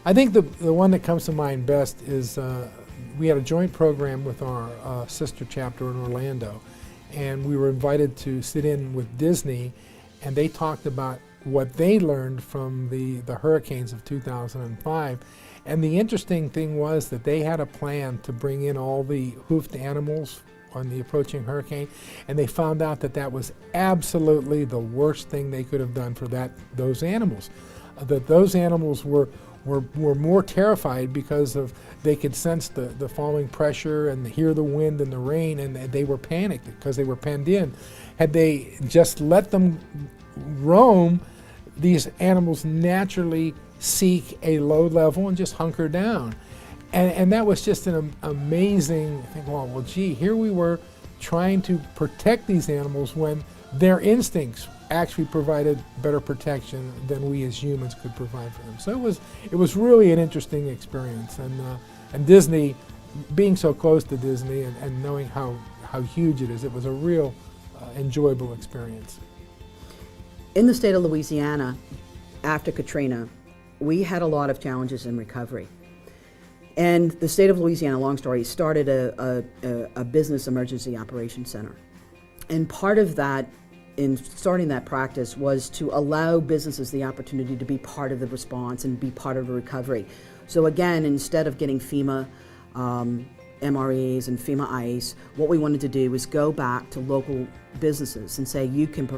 I think the one that comes to mind best is we had a joint program with our sister chapter in Orlando, and we were invited to sit in with Disney, and they talked about what they learned from the hurricanes of 2005. And the interesting thing was that they had a plan to bring in all the hoofed animals on the approaching hurricane, and they found out that that was absolutely the worst thing they could have done for those animals. That those animals were more terrified because of they could sense the falling pressure and hear the wind and the rain, and they were panicked because they were penned in. Had they just let them roam, these animals naturally seek a low level and just hunker down. And that was just an amazing thing. Well, gee, here we were trying to protect these animals when their instincts actually provided better protection than we as humans could provide for them. So it was really an interesting experience. And Disney, being so close to Disney and knowing how huge it is, it was a real enjoyable experience. In the state of Louisiana, after Katrina, we had a lot of challenges in recovery. And the state of Louisiana, long story, started a business emergency operations center. And part of that, in starting that practice, was to allow businesses the opportunity to be part of the response and be part of the recovery. So again, instead of getting FEMA MREs and FEMA ICE, what we wanted to do was go back to local businesses and say,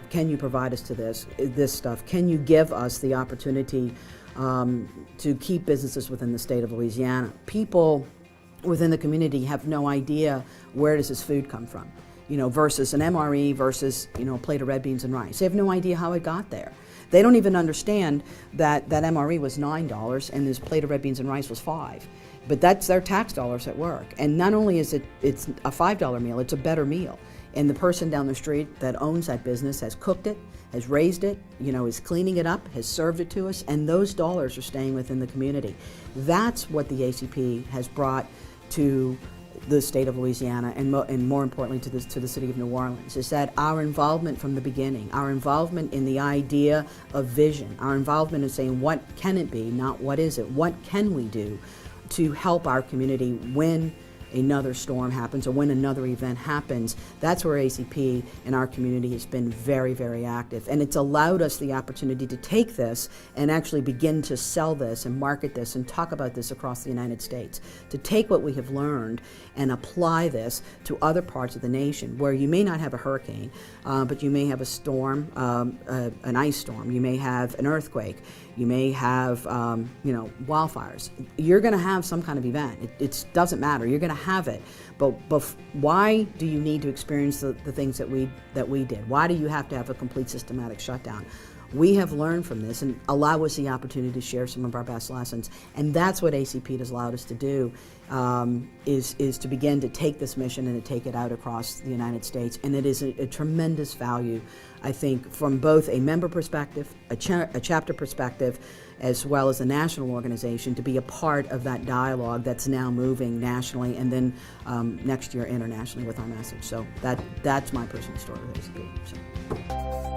can you provide us to this stuff? Can you give us the opportunity to keep businesses within the state of Louisiana? People within the community have no idea where does this food come from, versus an MRE versus, a plate of red beans and rice. They have no idea how it got there. They don't even understand that MRE was $9 and this plate of red beans and rice was $5. But that's their tax dollars at work. And not only is it's a $5 meal, it's a better meal. And the person down the street that owns that business has cooked it, has raised it, is cleaning it up, has served it to us, and those dollars are staying within the community. That's what the ACP has brought to the state of Louisiana, and more importantly to the city of New Orleans, is that our involvement from the beginning, our involvement in the idea of vision, our involvement in saying what can it be, not what is it, what can we do to help our community when another storm happens or when another event happens. That's where ACP in our community has been very, very active. And it's allowed us the opportunity to take this and actually begin to sell this and market this and talk about this across the United States. To take what we have learned and apply this to other parts of the nation where you may not have a hurricane, but you may have a storm, an ice storm, you may have an earthquake, you may have wildfires. You're going to have some kind of event. It doesn't matter. You're going to have it. But why do you need to experience the things that we did? Why do you have to have a complete systematic shutdown? We have learned from this and allow us the opportunity to share some of our best lessons. And that's what ACP has allowed us to do, is to begin to take this mission and to take it out across the United States. And it is a tremendous value, I think, from both a member perspective, a chapter perspective, as well as a national organization, to be a part of that dialogue that's now moving nationally and then next year internationally with our message. So that's my personal story with ACP. So.